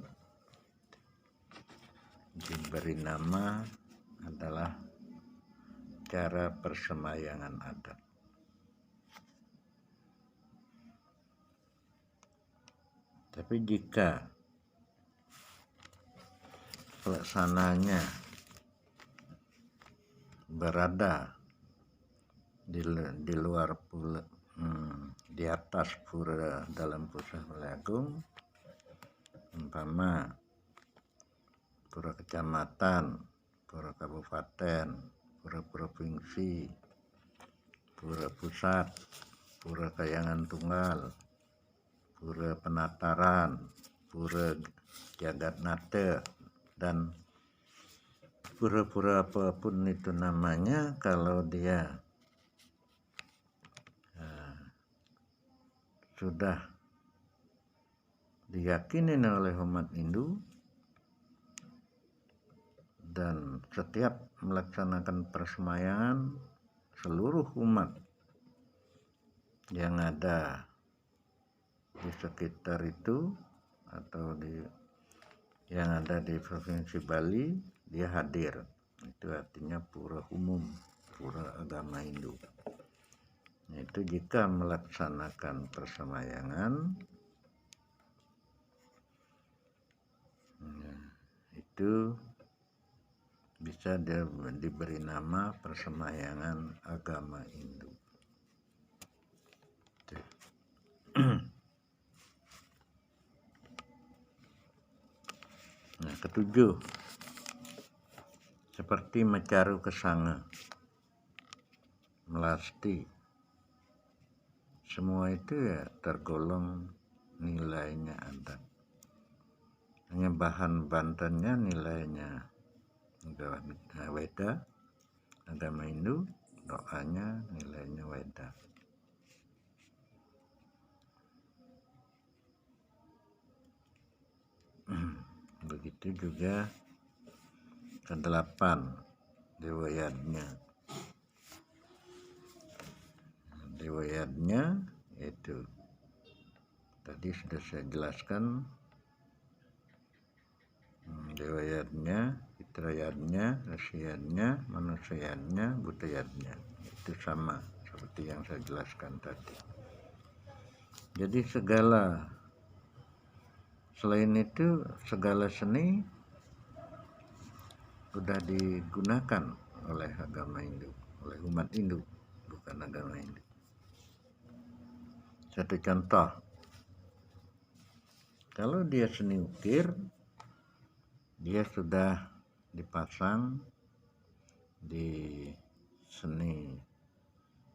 Diberi nama adalah cara persemayangan adat. Tapi jika pelaksananya berada di luar pula, di atas pura dalam Pusat Balai Agung, umpama pura kecamatan, pura kabupaten, pura provinsi, pura pusat, pura Kayangan Tunggal, pura Penataran, pura Jagatnata, dan pura-pura apapun itu namanya, kalau dia sudah diyakini oleh umat Hindu dan setiap melaksanakan persemayangan, seluruh umat yang ada di sekitar itu atau yang ada di Provinsi Bali, dia hadir. Itu artinya pura umum, pura agama Hindu. Itu jika melaksanakan persemayangan, itu bisa diberi nama persemayangan agama Hindu. Nah, ketujuh, seperti Mecaru Kesanga, Melasti, semua itu ya tergolong nilainya adat. Hanya bahan bantannya nilainya Weda, agama Hindu, doanya nilainya Weda. Begitu juga kedelapan Dewayadnya. Dewayadnya itu tadi sudah saya jelaskan, Dewayadnya, Fitrayadnya, Rasyadnya, Manusiadnya, Budayadnya. Itu sama seperti yang saya jelaskan tadi. Jadi selain itu segala seni sudah digunakan oleh agama Hindu, oleh umat Hindu, bukan agama Hindu. Satu contoh, kalau dia seni ukir, dia sudah dipasang di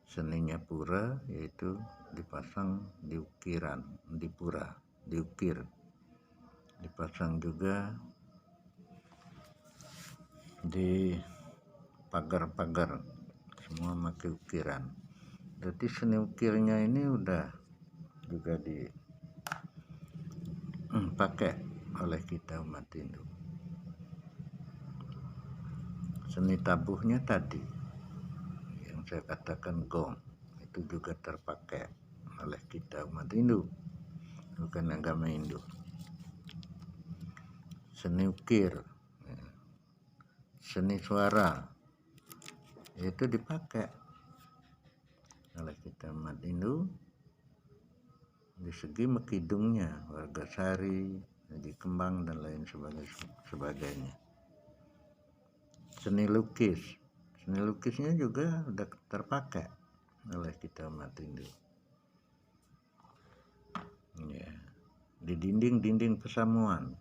seninya pura, yaitu dipasang di ukiran, di pura, diukir. Dipasang juga di pagar-pagar, semua pakai ukiran. Berarti seni ukirnya ini udah juga dipakai oleh kita umat Hindu. Seni tabuhnya tadi yang saya katakan gong, itu juga terpakai oleh kita umat Hindu, bukan agama Hindu. Seni ukir, seni suara, itu dipakai oleh kita umat Hindu, di segi mekidungnya, Wargasari, Haji Kembang dan lain sebagainya. Seni lukisnya juga udah terpakai oleh kita umat Hindu. Ya, di dinding-dinding pesamuan,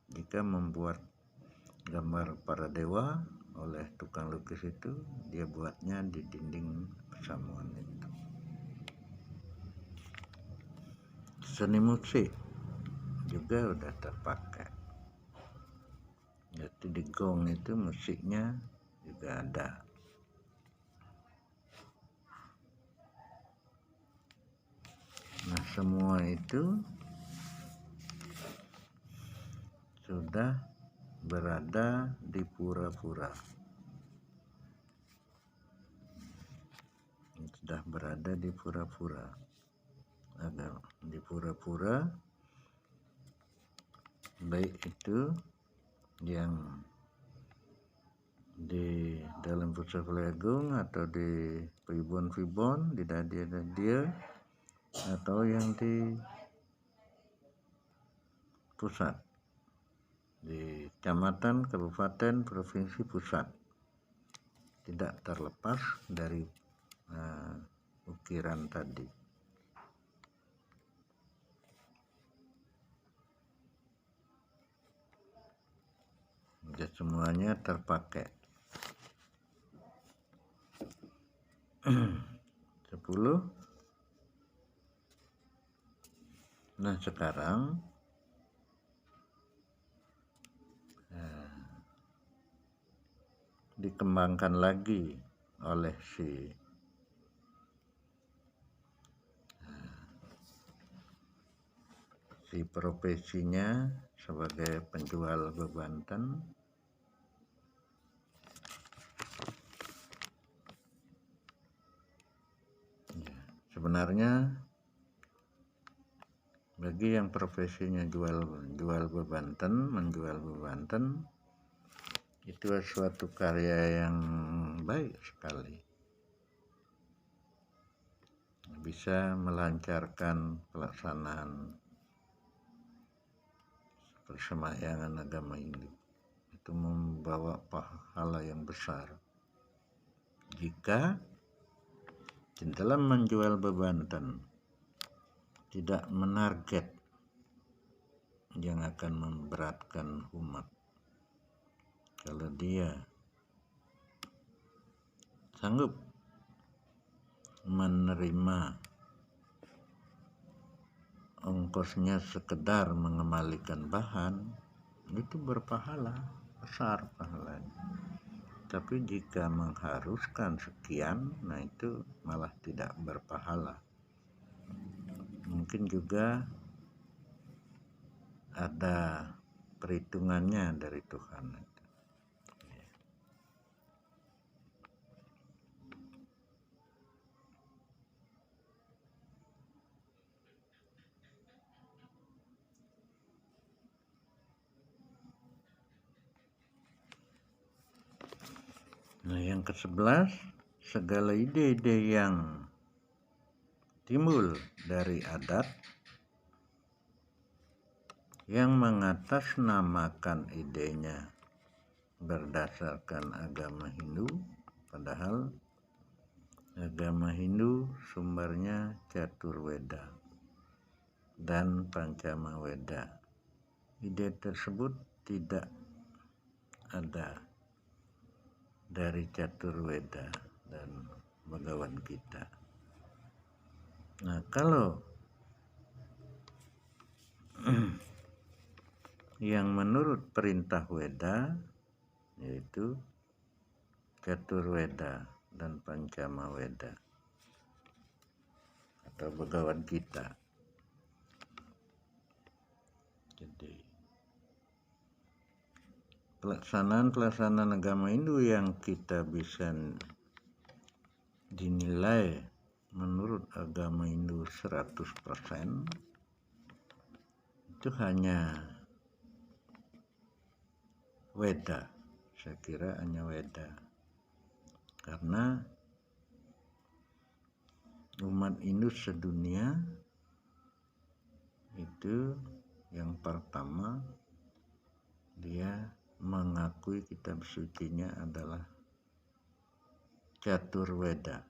jika membuat gambar para dewa oleh tukang lukis itu, dia buatnya di dinding pesamuan itu. Seni musik juga udah terpakai. Jadi di gong itu musiknya juga ada. Nah, semua itu sudah berada di pura-pura. Sudah berada di pura-pura. Ada di pura-pura, baik itu yang di dalam pusat Balagung atau di Pibon, di Dadia, atau yang di pusat, di kecamatan, kabupaten, provinsi, pusat, tidak terlepas dari ukiran tadi. Jadi semuanya terpakai. 10. Nah, sekarang dikembangkan lagi oleh si profesinya sebagai penjual bebanten. Ya, sebenarnya bagi yang profesinya menjual bebanten, itu suatu karya yang baik sekali. Bisa melancarkan pelaksanaan persembahyaan agama Hindu. Itu membawa pahala yang besar. Jika dalam menjual bebanten tidak menarget yang akan memberatkan umat. Kalau dia sanggup menerima ongkosnya sekedar mengembalikan bahan, itu berpahala, besar pahalanya. Tapi jika mengharuskan sekian, nah itu malah tidak berpahala. Mungkin juga ada perhitungannya dari Tuhan. Nah, yang ke-11, segala ide-ide yang timbul dari adat yang mengatasnamakan idenya berdasarkan agama Hindu, padahal agama Hindu sumbernya Caturweda dan Pancamaweda. Ide tersebut tidak ada dari Caturweda dan Bhagavad Gita. Nah, kalau yang menurut perintah Weda, yaitu Caturweda dan Pancamaweda atau Bhagavad Gita. Jadi pelaksanaan agama Hindu yang kita bisa dinilai menurut agama Hindu 100%, itu hanya Weda. Saya kira hanya Weda. Karena umat Hindu sedunia itu yang pertama dia mengakui kitab sucinya adalah Caturweda.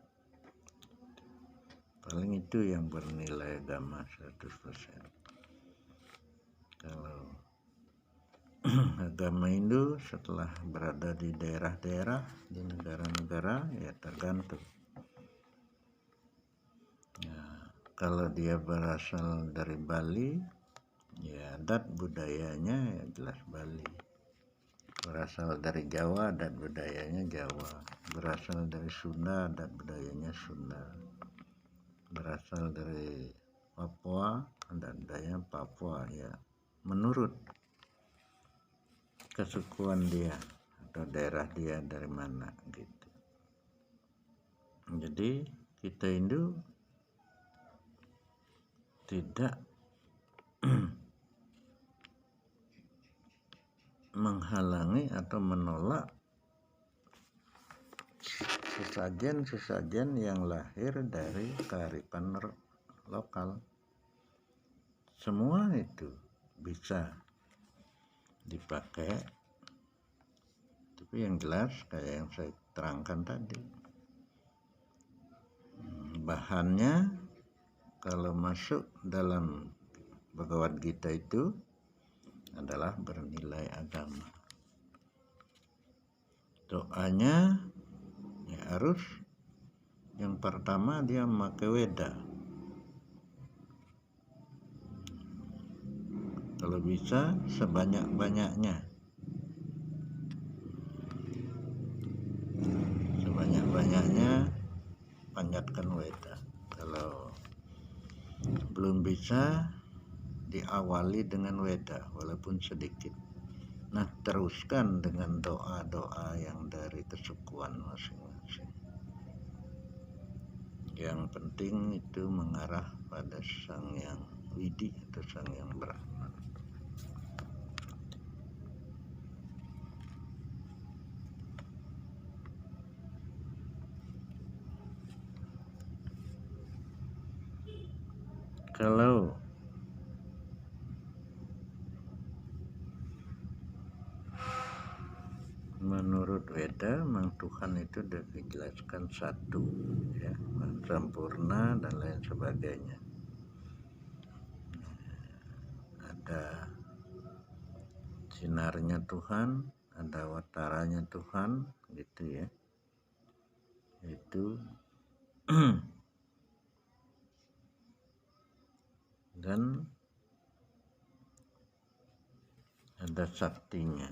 Paling itu yang bernilai agama 100%. Kalau agama Hindu setelah berada di daerah-daerah, di negara-negara, ya tergantung. Ya, kalau dia berasal dari Bali, ya adat budayanya ya jelas Bali. Berasal dari Jawa, adat budayanya Jawa. Berasal dari Sunda, adat budayanya Sunda. Berasal dari Papua, adat budayanya Papua, ya menurut kesukuan dia atau daerah dia dari mana gitu. Jadi kita Hindu tidak menghalangi atau menolak sesajen yang lahir dari kearifan lokal. Semua itu bisa dipakai, tapi yang jelas kayak yang saya terangkan tadi, bahannya kalau masuk dalam Bhagavad Gita itu adalah bernilai agama. Doanya ya harus yang pertama dia memakai Weda. Kalau bisa sebanyak-banyaknya. Sebanyak-banyaknya panjatkan Weda. Kalau belum bisa, diawali dengan Weda walaupun sedikit. Nah, teruskan dengan doa-doa yang dari kesukuan masing-masing. Yang penting itu mengarah pada Sang Yang Widi atau Sang Yang Brahman. Kalau menurut Weda, memang Tuhan itu sudah dijelaskan satu, ya, sempurna dan lain sebagainya. Ada sinarnya Tuhan, ada wataranya Tuhan, gitu ya. Itu dan ada saktinya.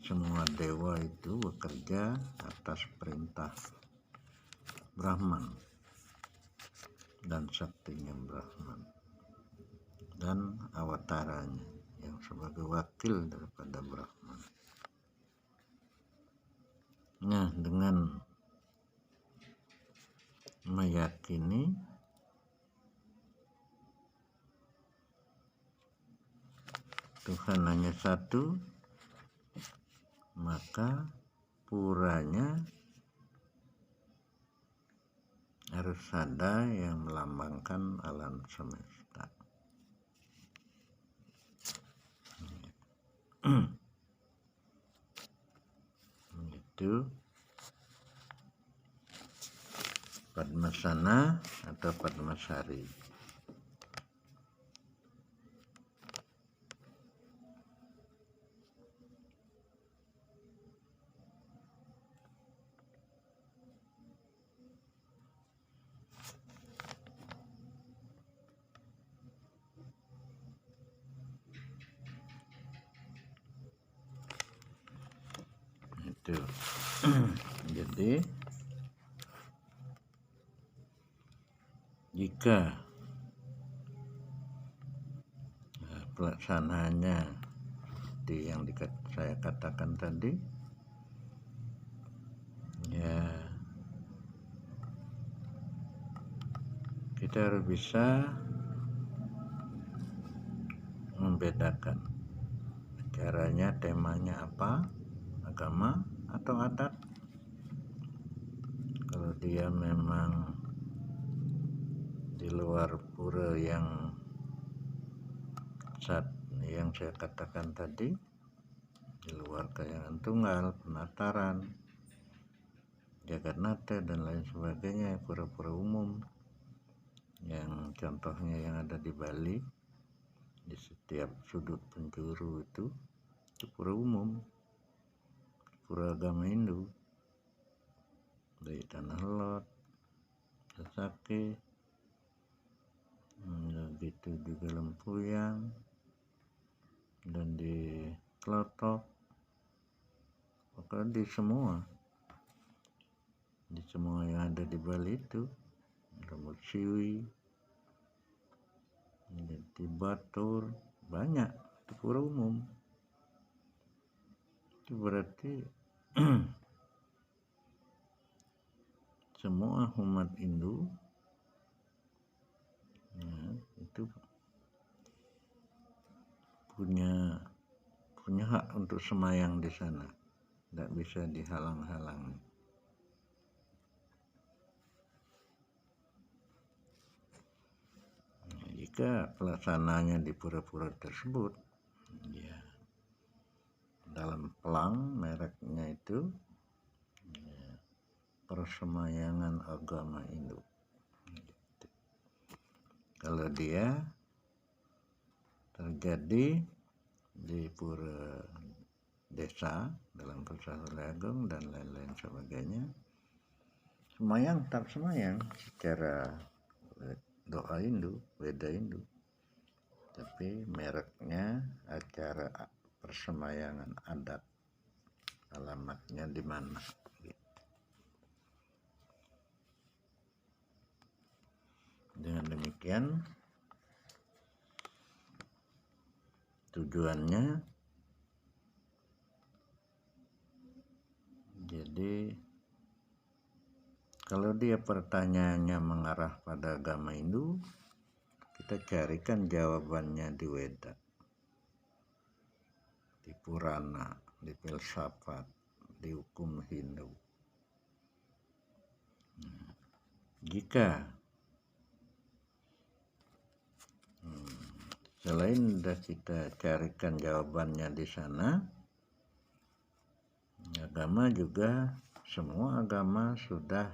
Semua dewa itu bekerja atas perintah Brahman dan saktinya Brahman dan awataranya yang sebagai wakil daripada Brahman. Nah, dengan meyakini Tuhan hanya satu, maka puranya harus ada yang melambangkan alam semesta. Itu Padmasana atau Padmasari. Itu. Jadi jika pelaksanaannya seperti yang saya katakan tadi, ya kita harus bisa membedakan caranya, temanya apa, agama atau adat. Kalau dia memang di luar pura yang saya katakan tadi, di luar Kahyangan Tunggal, Penataran, Jagatnata dan lain sebagainya, pura-pura umum yang contohnya yang ada di Bali, di setiap sudut penjuru itu pura umum, pura agama Hindu, dari Tanah Lot, Sasake, begitu juga Lempuyang, dan di Klotok, pokoknya di semua yang ada di Bali itu, Rambut Siwi, di Batur, banyak itu pura umum. Itu berarti semua umat Hindu itu punya hak untuk semayang di sana, tidak bisa dihalang-halangi. Jika pelaksananya di pura-pura tersebut, ya, dalam pelang mereknya itu persemayangan agama Hindu. Kalau dia terjadi di pura desa dalam Persatuan Agung dan lain-lain sebagainya, semayang tetap semayang secara doa Hindu, weda Hindu, tapi mereknya acara persemayangan adat, alamatnya di mana. Dengan demikian tujuannya jadi kalau dia pertanyaannya mengarah pada agama Hindu, kita carikan jawabannya di Weda, di Purana, di filsafat, di hukum Hindu. Jika selain kita carikan jawabannya di sana, agama juga, semua agama sudah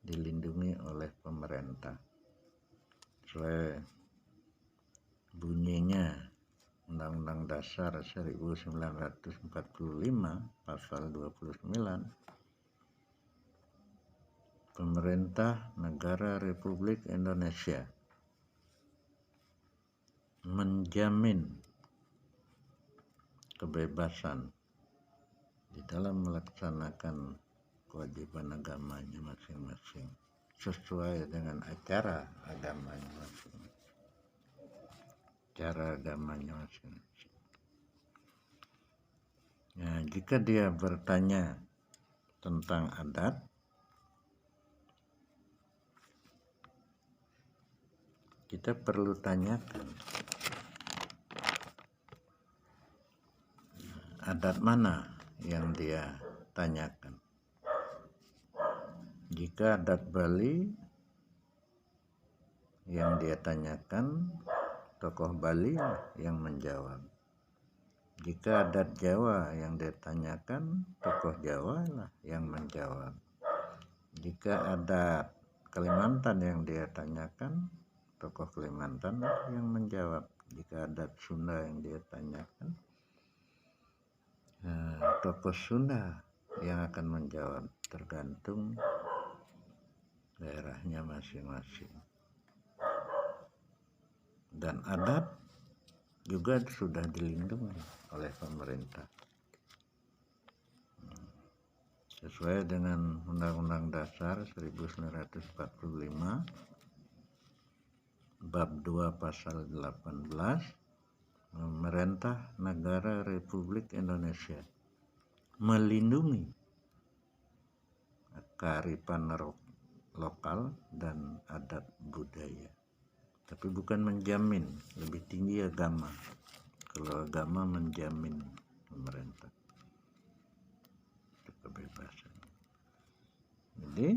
dilindungi oleh pemerintah. Sesuai bunyinya Undang-Undang Dasar 1945 pasal 29, pemerintah negara Republik Indonesia menjamin kebebasan di dalam melaksanakan kewajiban agamanya masing-masing sesuai dengan acara agamanya masing-masing. Nah, jika dia bertanya tentang adat, kita perlu tanyakan adat mana yang dia tanyakan. Jika adat Bali yang dia tanyakan, tokoh Bali yang menjawab. Jika adat Jawa yang dia tanyakan, tokoh Jawa lah yang menjawab. Jika adat Kalimantan yang dia tanyakan, tokoh Kalimantan lah yang menjawab. Jika adat Sunda yang dia tanyakan, tokoh Sunda yang akan menjawab, tergantung daerahnya masing-masing. Dan adat juga sudah dilindungi oleh pemerintah sesuai dengan Undang-Undang Dasar 1945 bab 2 pasal 18, pemerintah negara Republik Indonesia melindungi kearifan lokal dan adat budaya, tapi bukan menjamin. Lebih tinggi agama. Kalau agama menjamin pemerintah itu kebebasan. Jadi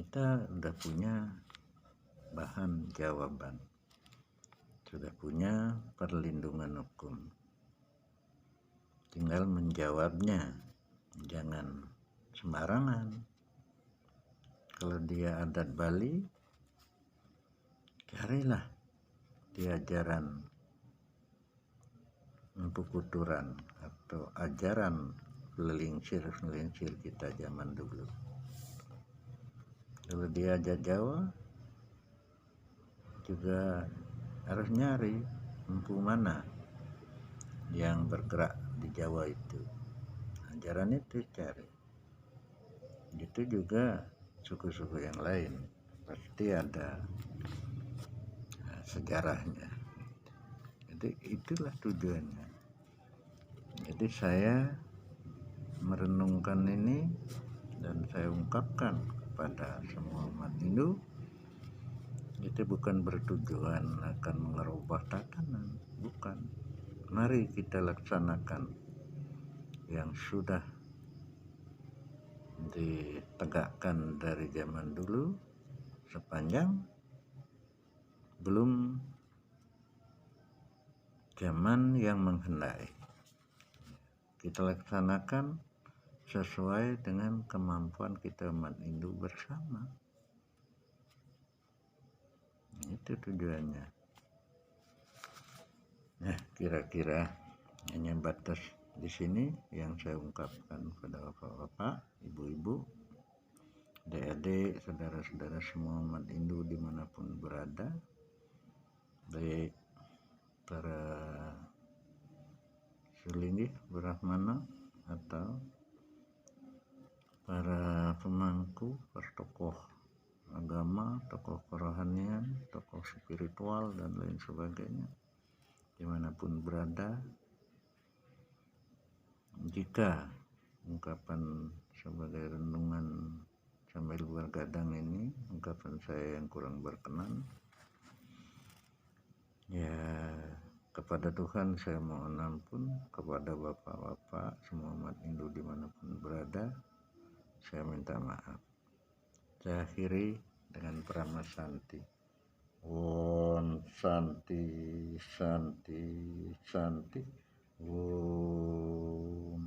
kita udah punya bahan jawaban, sudah punya perlindungan hukum, tinggal menjawabnya. Jangan sembarangan. Kalau dia adat Bali, carilah di ajaran Empu Kuturan atau ajaran melingsir kita zaman dulu. Kalau dia adat Jawa juga harus nyari empu mana yang bergerak di Jawa itu, ajaran itu cari. Itu juga suku-suku yang lain pasti ada sejarahnya. Jadi itulah tujuannya. Jadi saya merenungkan ini dan saya ungkapkan kepada semua umat Hindu, itu bukan bertujuan akan merubah tatanan, bukan. Mari kita laksanakan yang sudah ditegakkan dari zaman dulu sepanjang belum zaman yang menghendaki. Kita laksanakan sesuai dengan kemampuan kita umat Hindu bersama. Itu tujuannya. Nah, kira-kira hanya batas di sini yang saya ungkapkan kepada bapak-bapak, ibu-ibu, adik-adik, saudara-saudara semua umat Hindu dimanapun berada, baik para Sulinggih Brahmana atau para pemangku, para tokoh agama, tokoh kerohanian, tokoh spiritual dan lain sebagainya, dimanapun berada. Jika ungkapan sebagai renungan sambil bergadang ini ungkapan saya yang kurang berkenan, ya kepada Tuhan saya mohon ampun, kepada bapak-bapak semua umat Hindu dimanapun berada saya minta maaf. Saya akhiri dengan Prama Santi. Om Santi, Santi, Santi. Om.